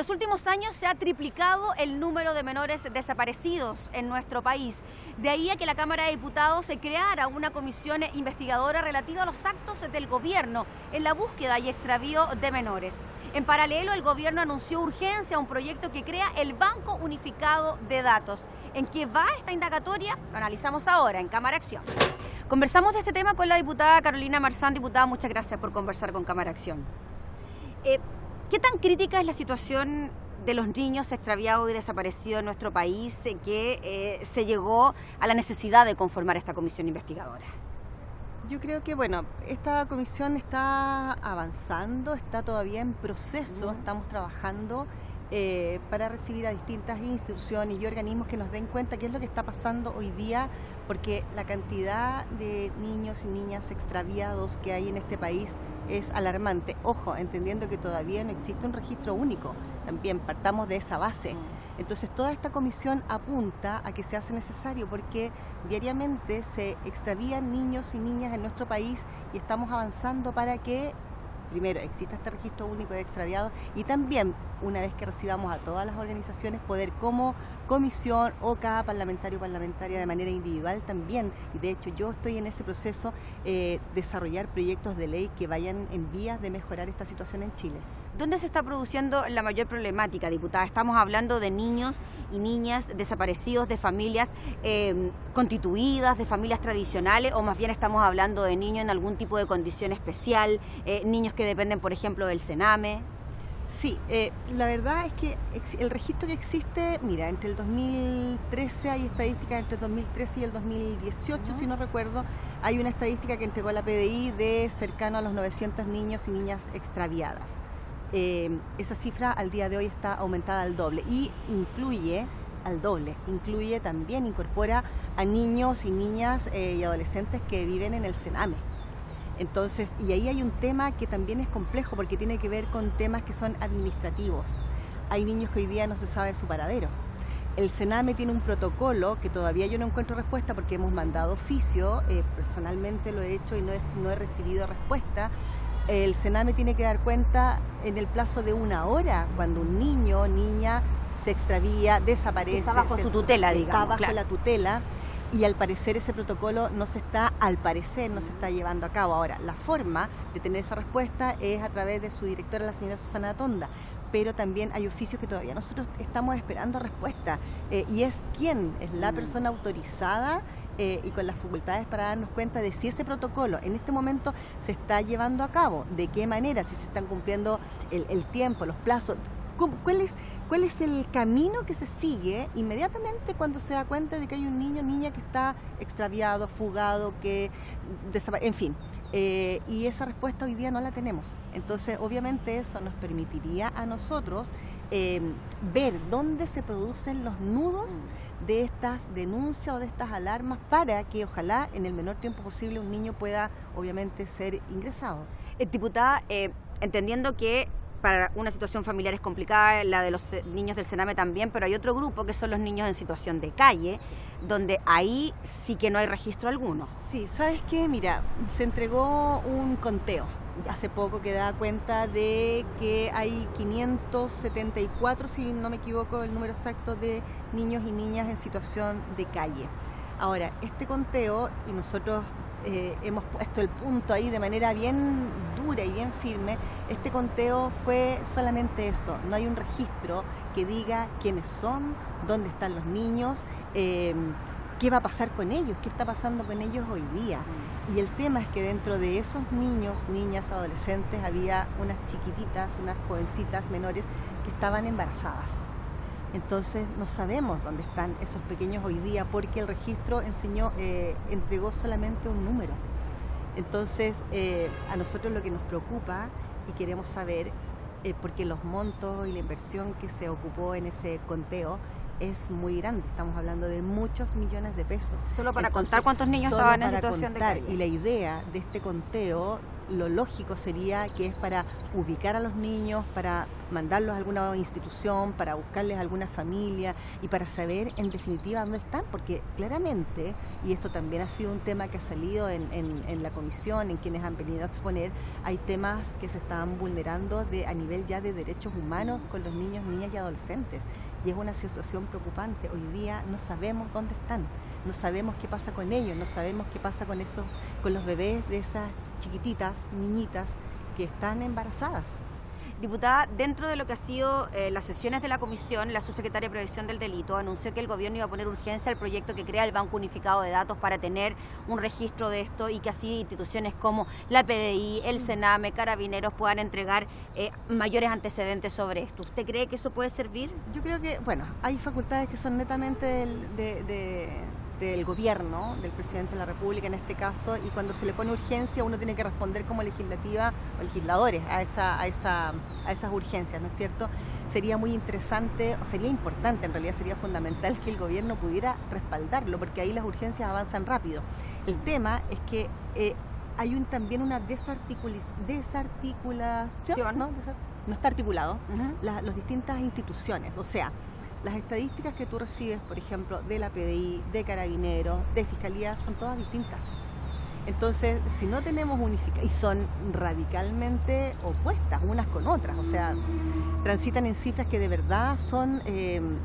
los últimos años se ha triplicado el número de menores desaparecidos en nuestro país. De ahí a que la Cámara de Diputados se creara una comisión investigadora relativa a los actos del gobierno en la búsqueda y extravío de menores. En paralelo, el gobierno anunció urgencia a un proyecto que crea el Banco Unificado de Datos. ¿En qué va esta indagatoria? Lo analizamos ahora en Cámara Acción. Conversamos de este tema con la diputada Carolina Marzán. Diputada, muchas gracias por conversar con Cámara Acción. ¿Qué tan crítica es la situación de los niños extraviados y desaparecidos en nuestro país que se llegó a la necesidad de conformar esta comisión investigadora? Yo creo que, bueno, esta comisión está avanzando, está todavía en proceso, estamos trabajando para recibir a distintas instituciones y organismos que nos den cuenta qué es lo que está pasando hoy día, porque la cantidad de niños y niñas extraviados que hay en este país es alarmante. Ojo, entendiendo que todavía no existe un registro único, también partamos de esa base. Entonces toda esta comisión apunta a que se hace necesario porque diariamente se extravían niños y niñas en nuestro país y estamos avanzando para que primero exista este registro único de extraviados y también una vez que recibamos a todas las organizaciones poder como comisión o cada parlamentario o parlamentaria de manera individual también, y de hecho yo estoy en ese proceso, desarrollar proyectos de ley que vayan en vías de mejorar esta situación en Chile. ¿Dónde se está produciendo la mayor problemática, diputada? ¿Estamos hablando de niños y niñas desaparecidos, de familias constituidas, de familias tradicionales, o más bien estamos hablando de niños en algún tipo de condición especial, niños que dependen, por ejemplo, del Sename? Sí, la verdad es que el registro que existe, mira, entre el 2013 hay estadísticas, entre el 2013 y el 2018, si no recuerdo, hay una estadística que entregó la PDI de cercano a los 900 niños y niñas extraviadas. Esa cifra al día de hoy está aumentada al doble y incluye también, incorpora a niños y niñas y adolescentes que viven en el Sename. Entonces, y ahí hay un tema que también es complejo porque tiene que ver con temas que son administrativos. Hay niños que hoy día no se sabe su paradero. El Sename tiene un protocolo que todavía yo no encuentro respuesta porque hemos mandado oficio, personalmente lo he hecho y no he recibido respuesta. El Sename tiene que dar cuenta en el plazo de 1 hora cuando un niño o niña se extravía, desaparece. Está bajo su tutela, digamos. Está bajo la tutela. Y al parecer ese protocolo no se está llevando a cabo. Ahora, la forma de tener esa respuesta es a través de su directora, la señora Susana Tonda, pero también hay oficios que todavía nosotros estamos esperando respuesta. Y es quién, es la persona autorizada y con las facultades para darnos cuenta de si ese protocolo en este momento se está llevando a cabo, de qué manera, si se están cumpliendo el tiempo, los plazos. ¿Cuál es el camino que se sigue inmediatamente cuando se da cuenta de que hay un niño o niña que está extraviado, fugado, que en fin? Y esa respuesta hoy día no la tenemos. Entonces, obviamente eso nos permitiría a nosotros ver dónde se producen los nudos de estas denuncias o de estas alarmas para que ojalá en el menor tiempo posible un niño pueda obviamente ser ingresado. Diputada, entendiendo que para una situación familiar es complicada, la de los niños del Sename también, pero hay otro grupo que son los niños en situación de calle, donde ahí sí que no hay registro alguno. Sí, ¿sabes qué? Mira, se entregó un conteo hace poco que da cuenta de que hay 574, si no me equivoco el número exacto, de niños y niñas en situación de calle. Ahora, este conteo, y nosotros hemos puesto el punto ahí de manera bien dura y bien firme, este conteo fue solamente eso, no hay un registro que diga quiénes son, dónde están los niños, qué va a pasar con ellos, qué está pasando con ellos hoy día. Y el tema es que dentro de esos niños, niñas, adolescentes, había unas chiquititas, unas jovencitas menores que estaban embarazadas. Entonces no sabemos dónde están esos pequeños hoy día porque el registro entregó solamente un número. Entonces a nosotros lo que nos preocupa y queremos saber, porque los montos y la inversión que se ocupó en ese conteo es muy grande, estamos hablando de muchos millones de pesos. Solo para contar cuántos niños estaban en situación de calle. Y la idea de este conteo lo lógico sería que es para ubicar a los niños, para mandarlos a alguna institución, para buscarles alguna familia y para saber en definitiva dónde están, porque claramente, y esto también ha sido un tema que ha salido en la comisión, en quienes han venido a exponer, hay temas que se están vulnerando a nivel ya de derechos humanos con los niños, niñas y adolescentes. Y es una situación preocupante. Hoy día no sabemos dónde están, no sabemos qué pasa con ellos, no sabemos qué pasa con los bebés de esas chiquititas, niñitas que están embarazadas. Diputada, dentro de lo que ha sido las sesiones de la comisión, la subsecretaria de Prevención del Delito anunció que el gobierno iba a poner urgencia al proyecto que crea el Banco Unificado de Datos para tener un registro de esto y que así instituciones como la PDI, el Sename, Carabineros puedan entregar mayores antecedentes sobre esto. ¿Usted cree que eso puede servir? Yo creo que, bueno, hay facultades que son netamente del gobierno, del presidente de la República en este caso, y cuando se le pone urgencia uno tiene que responder como legislativa o legisladores a esas urgencias, ¿no es cierto? Sería muy interesante, o sería importante, en realidad sería fundamental que el gobierno pudiera respaldarlo, porque ahí las urgencias avanzan rápido. El tema es que hay también una desarticulación, ¿no? No está articulado, las distintas instituciones, o sea, las estadísticas que tú recibes, por ejemplo, de la PDI, de Carabineros, de Fiscalía, son todas distintas. Entonces, si no tenemos unificación, y son radicalmente opuestas unas con otras, o sea, transitan en cifras que de verdad son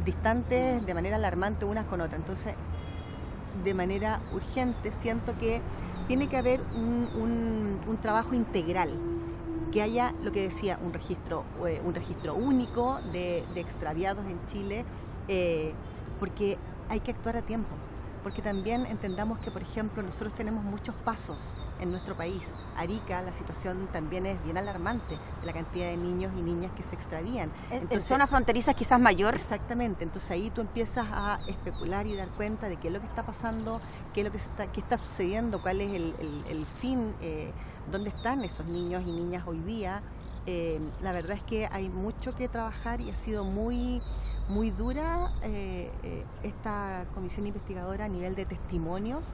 distantes de manera alarmante unas con otras. Entonces, de manera urgente, siento que tiene que haber un trabajo integral, que haya, lo que decía, un registro único de extraviados en Chile, porque hay que actuar a tiempo, porque también entendamos que, por ejemplo, nosotros tenemos muchos pasos en nuestro país. Arica, la situación también es bien alarmante, de la cantidad de niños y niñas que se extravían. En zonas fronterizas quizás mayor. Exactamente, entonces ahí tú empiezas a especular y dar cuenta de qué es lo que está pasando, qué está sucediendo, cuál es el fin, dónde están esos niños y niñas hoy día. La verdad es que hay mucho que trabajar y ha sido muy dura esta comisión investigadora a nivel de testimonios,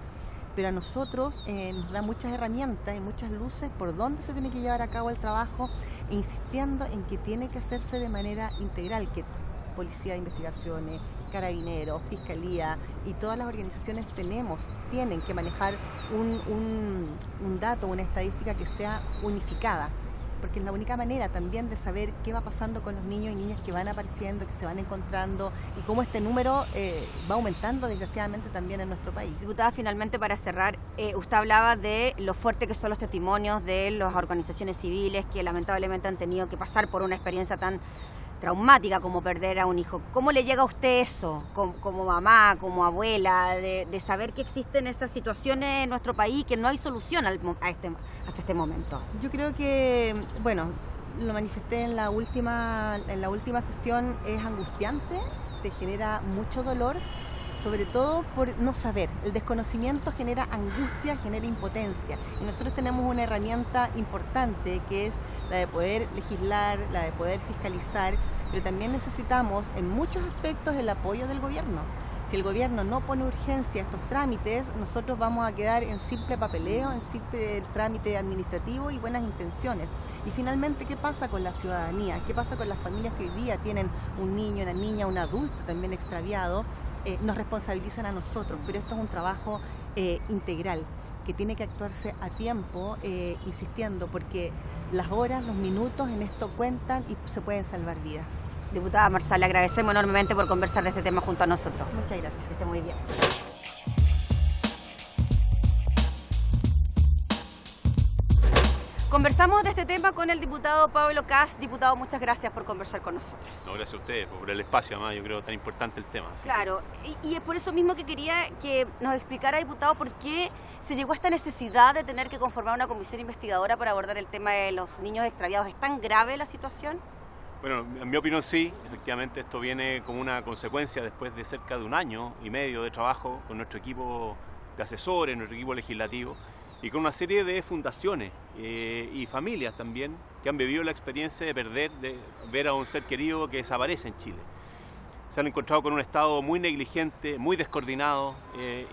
pero a nosotros nos da muchas herramientas y muchas luces por dónde se tiene que llevar a cabo el trabajo, insistiendo en que tiene que hacerse de manera integral, que Policía de Investigaciones, Carabineros, Fiscalía y todas las organizaciones tienen que manejar un dato, una estadística que sea unificada, porque es la única manera también de saber qué va pasando con los niños y niñas que van apareciendo, que se van encontrando y cómo este número va aumentando desgraciadamente también en nuestro país. Diputada, finalmente para cerrar, usted hablaba de lo fuerte que son los testimonios de las organizaciones civiles que lamentablemente han tenido que pasar por una experiencia tan traumática como perder a un hijo. ¿Cómo le llega a usted eso, como mamá, como abuela, de saber que existen esas situaciones en nuestro país, que no hay solución hasta este momento? Yo creo que, bueno, lo manifesté en la última sesión, es angustiante, te genera mucho dolor, sobre todo por no saber. El desconocimiento genera angustia, genera impotencia. Y nosotros tenemos una herramienta importante que es la de poder legislar, la de poder fiscalizar, pero también necesitamos en muchos aspectos el apoyo del gobierno. Si el gobierno no pone urgencia a estos trámites, nosotros vamos a quedar en simple papeleo, en simple trámite administrativo y buenas intenciones. Y finalmente, ¿qué pasa con la ciudadanía? ¿Qué pasa con las familias que hoy día tienen un niño, una niña, un adulto también extraviado? Nos responsabilizan a nosotros, pero esto es un trabajo integral que tiene que actuarse a tiempo, insistiendo, porque las horas, los minutos en esto cuentan y se pueden salvar vidas. Diputada Marsal, le agradecemos enormemente por conversar de este tema junto a nosotros. Muchas gracias. Que esté muy bien. Conversamos de este tema con el diputado Pablo Kast. Diputado, muchas gracias por conversar con nosotros. No, gracias a ustedes por el espacio, además, yo creo tan importante el tema. Claro, y es por eso mismo que quería que nos explicara, diputado, por qué se llegó a esta necesidad de tener que conformar una comisión investigadora para abordar el tema de los niños extraviados. ¿Es tan grave la situación? Bueno, en mi opinión sí, efectivamente esto viene como una consecuencia después de cerca de 1 año y medio de trabajo con nuestro equipo de asesores, nuestro equipo legislativo, y con una serie de fundaciones y familias también que han vivido la experiencia de ver a un ser querido que desaparece en Chile. Se han encontrado con un Estado muy negligente, muy descoordinado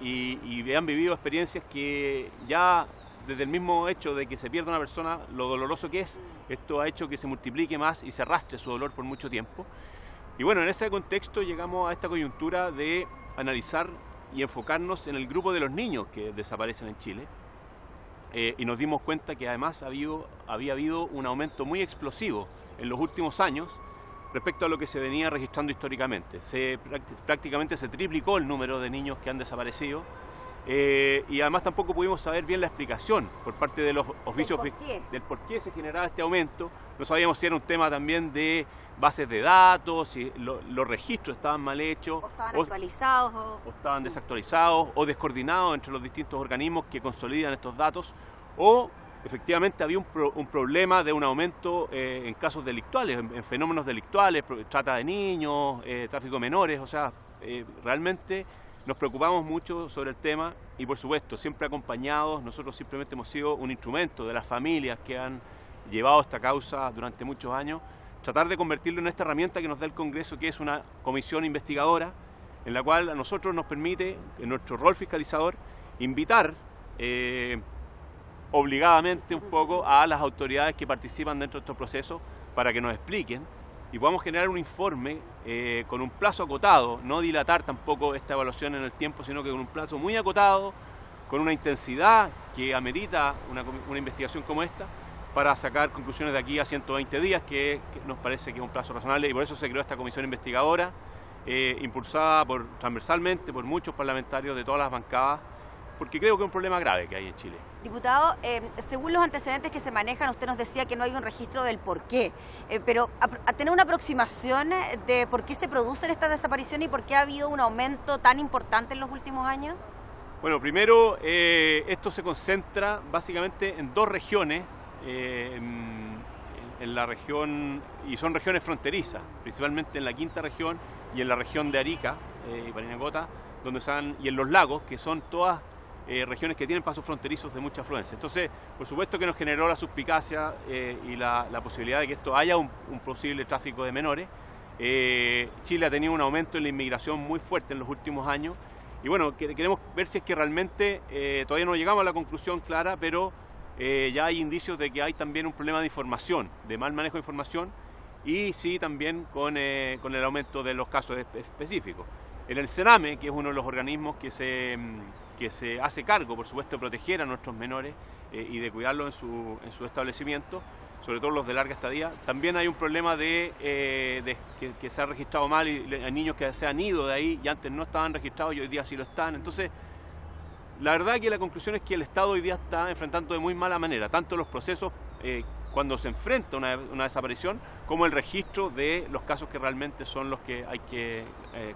y han vivido experiencias que ya desde el mismo hecho de que se pierda una persona, lo doloroso que es, esto ha hecho que se multiplique más y se arrastre su dolor por mucho tiempo. Y bueno, en ese contexto llegamos a esta coyuntura de analizar y enfocarnos en el grupo de los niños que desaparecen en Chile. Y nos dimos cuenta que además había habido un aumento muy explosivo en los últimos años respecto a lo que se venía registrando históricamente. Prácticamente se triplicó el número de niños que han desaparecido. Y además tampoco pudimos saber bien la explicación por parte de los oficios del por qué se generaba este aumento. No sabíamos si era un tema también de bases de datos, si los registros estaban mal hechos, o estaban actualizados, o estaban desactualizados, o descoordinados entre los distintos organismos que consolidan estos datos, o efectivamente había un problema de un aumento en casos delictuales, en fenómenos delictuales, trata de niños, tráfico de menores. O sea, realmente nos preocupamos mucho sobre el tema y, por supuesto, siempre acompañados. Nosotros simplemente hemos sido un instrumento de las familias que han llevado esta causa durante muchos años, tratar de convertirlo en esta herramienta que nos da el Congreso, que es una comisión investigadora, en la cual a nosotros nos permite, en nuestro rol fiscalizador, invitar obligadamente un poco a las autoridades que participan dentro de estos procesos para que nos expliquen y podamos generar un informe con un plazo acotado, no dilatar tampoco esta evaluación en el tiempo, sino que con un plazo muy acotado, con una intensidad que amerita una investigación como esta, para sacar conclusiones de aquí a 120 días, que nos parece que es un plazo razonable, y por eso se creó esta comisión investigadora, impulsada transversalmente por muchos parlamentarios de todas las bancadas, porque creo que es un problema grave que hay en Chile. Diputado, según los antecedentes que se manejan, usted nos decía que no hay un registro del por qué, pero a tener una aproximación de por qué se producen estas desapariciones y por qué ha habido un aumento tan importante en los últimos años. Bueno, primero, esto se concentra básicamente en dos regiones, en la región, y son regiones fronterizas, principalmente en la quinta región y en la región de Arica y Parinacota, y en los lagos, que son todas regiones que tienen pasos fronterizos de mucha afluencia. Entonces, por supuesto que nos generó la suspicacia y la posibilidad de que esto haya un posible tráfico de menores. Chile ha tenido un aumento en la inmigración muy fuerte en los últimos años, y bueno, queremos ver si es que realmente todavía no llegamos a la conclusión clara, pero ya hay indicios de que hay también un problema de información, de mal manejo de información, y sí también con el aumento de los casos específicos. En el CENAME, que es uno de los organismos que se hace cargo, por supuesto, de proteger a nuestros menores y de cuidarlos en su establecimiento, sobre todo los de larga estadía, también hay un problema de que se ha registrado mal, y hay niños que se han ido de ahí y antes no estaban registrados y hoy día sí lo están. Entonces, la verdad que la conclusión es que el Estado hoy día está enfrentando de muy mala manera tanto los procesos cuando se enfrenta una desaparición, como el registro de los casos que realmente son los que hay que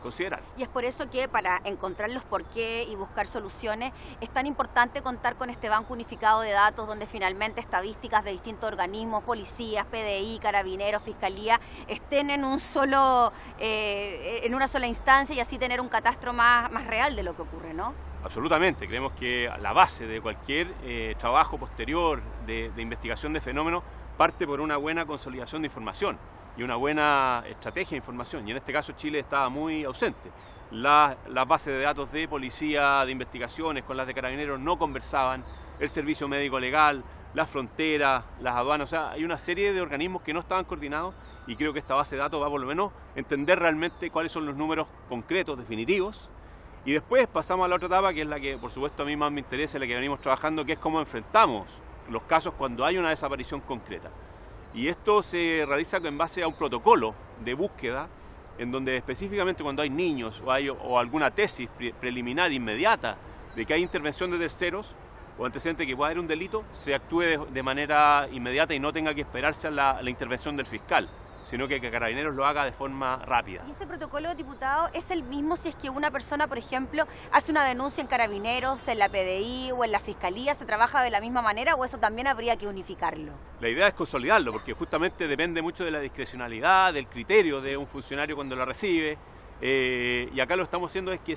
considerar. Y es por eso que para encontrar los por qué y buscar soluciones es tan importante contar con este banco unificado de datos, donde finalmente estadísticas de distintos organismos, policías, PDI, carabineros, fiscalía, estén en una sola instancia, y así tener un catastro más real de lo que ocurre, ¿no? Absolutamente, creemos que la base de cualquier trabajo posterior de investigación de fenómenos parte por una buena consolidación de información y una buena estrategia de información, y en este caso Chile estaba muy ausente. Las bases de datos de policía, de investigaciones con las de carabineros no conversaban, el servicio médico legal, las fronteras, las aduanas, o sea, hay una serie de organismos que no estaban coordinados, y creo que esta base de datos va por lo menos a entender realmente cuáles son los números concretos, definitivos. Y después pasamos a la otra etapa, que es la que por supuesto a mí más me interesa, la que venimos trabajando, que es cómo enfrentamos los casos cuando hay una desaparición concreta. Y esto se realiza en base a un protocolo de búsqueda, en donde específicamente cuando hay niños o alguna tesis preliminar inmediata de que hay intervención de terceros o antecedente que pueda haber un delito, se actúe de manera inmediata y no tenga que esperarse a la intervención del fiscal, sino que Carabineros lo haga de forma rápida. ¿Y ese protocolo, diputado, es el mismo si es que una persona, por ejemplo, hace una denuncia en Carabineros, en la PDI o en la Fiscalía? ¿Se trabaja de la misma manera o eso también habría que unificarlo? La idea es consolidarlo, porque justamente depende mucho de la discrecionalidad, del criterio de un funcionario cuando lo recibe, y acá lo estamos haciendo es que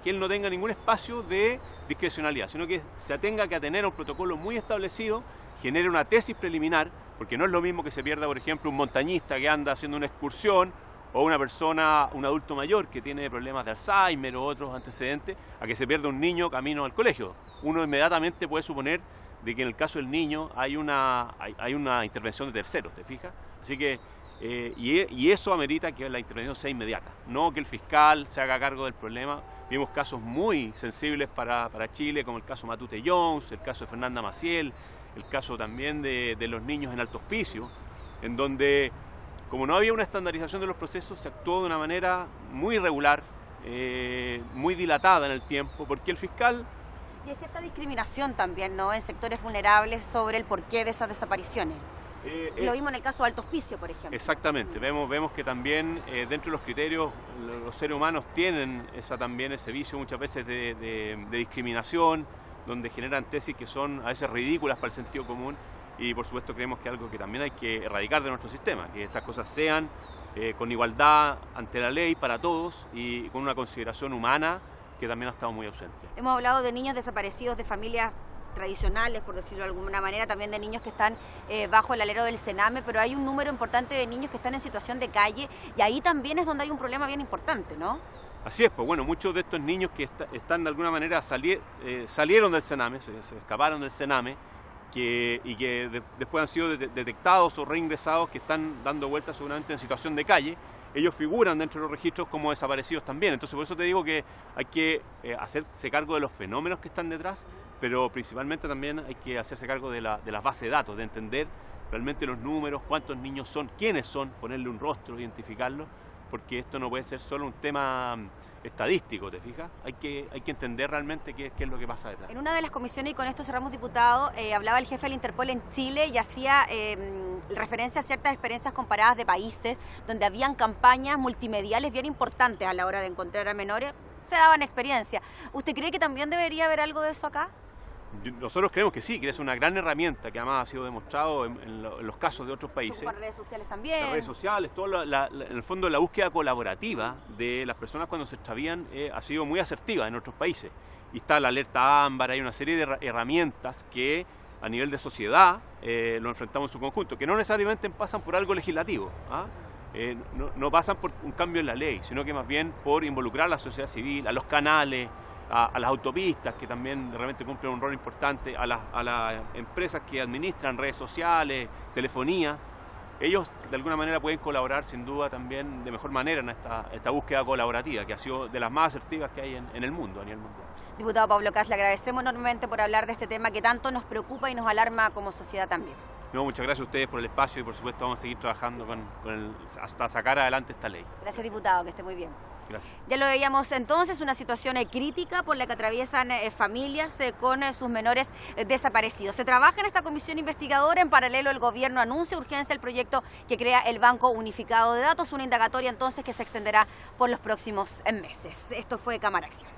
él no tenga ningún espacio de discrecionalidad, sino que se tenga que atener a un protocolo muy establecido, genere una tesis preliminar, porque no es lo mismo que se pierda, por ejemplo, un montañista que anda haciendo una excursión, o una persona, un adulto mayor que tiene problemas de Alzheimer o otros antecedentes, a que se pierda un niño camino al colegio. Uno inmediatamente puede suponer de que en el caso del niño hay una intervención de terceros, ¿te fijas? Así que, y eso amerita que la intervención sea inmediata, no que el fiscal se haga cargo del problema. Vimos casos muy sensibles para Chile, como el caso Matute Jones, el caso de Fernanda Maciel, el caso también de los niños en Alto Hospicio, en donde, como no había una estandarización de los procesos, se actuó de una manera muy irregular, muy dilatada en el tiempo, porque el fiscal... Y hay cierta discriminación también, ¿no?, en sectores vulnerables sobre el porqué de esas desapariciones. Lo vimos en el caso de Alto Hospicio, por ejemplo. Exactamente, vemos que también dentro de los criterios los seres humanos tienen también ese vicio muchas veces de discriminación, donde generan tesis que son a veces ridículas para el sentido común, y por supuesto creemos que es algo que también hay que erradicar de nuestro sistema, que estas cosas sean con igualdad ante la ley para todos y con una consideración humana que también ha estado muy ausente. Hemos hablado de niños desaparecidos de familias tradicionales, por decirlo de alguna manera, también de niños que están bajo el alero del Sename, pero hay un número importante de niños que están en situación de calle, y ahí también es donde hay un problema bien importante, ¿no? Así es, pues bueno, muchos de estos niños que están de alguna manera salieron del Sename, se escaparon del Sename, y que después han sido detectados o reingresados, que están dando vueltas seguramente en situación de calle. Ellos figuran dentro de los registros como desaparecidos también. Entonces, por eso te digo que hay que hacerse cargo de los fenómenos que están detrás, pero principalmente también hay que hacerse cargo de las bases de datos, de entender realmente los números, cuántos niños son, quiénes son, ponerle un rostro, identificarlos, porque esto no puede ser solo un tema estadístico, ¿te fijas? Hay que entender realmente qué es lo que pasa detrás. En una de las comisiones, y con esto cerramos, diputado, hablaba el jefe del Interpol en Chile y hacía referencia a ciertas experiencias comparadas de países donde habían campañas multimediales bien importantes a la hora de encontrar a menores. Se daban experiencia. ¿Usted cree que también debería haber algo de eso acá? Nosotros creemos que sí, que es una gran herramienta que además ha sido demostrado en los casos de otros países. Por redes sociales también. Las redes sociales, en el fondo la búsqueda colaborativa de las personas cuando se extravían ha sido muy asertiva en otros países. Y está la alerta ámbar, hay una serie de herramientas que a nivel de sociedad lo enfrentamos en su conjunto, que no necesariamente pasan por algo legislativo, ¿ah? No pasan por un cambio en la ley, sino que más bien por involucrar a la sociedad civil, a los canales, a las autopistas, que también de repente cumplen un rol importante, a las empresas que administran redes sociales, telefonía. Ellos de alguna manera pueden colaborar sin duda también de mejor manera en esta búsqueda colaborativa, que ha sido de las más asertivas que hay en el mundo, a nivel mundial. Diputado Pablo Kast, le agradecemos enormemente por hablar de este tema que tanto nos preocupa y nos alarma como sociedad también. No, muchas gracias a ustedes por el espacio y por supuesto vamos a seguir trabajando hasta sacar adelante esta ley. Gracias, diputado, que esté muy bien. Gracias. Ya lo veíamos entonces, una situación crítica por la que atraviesan familias con sus menores desaparecidos. Se trabaja en esta comisión investigadora. En paralelo, el gobierno anuncia urgencia el proyecto que crea el Banco Unificado de Datos, una indagatoria entonces que se extenderá por los próximos meses. Esto fue Cámara Acción.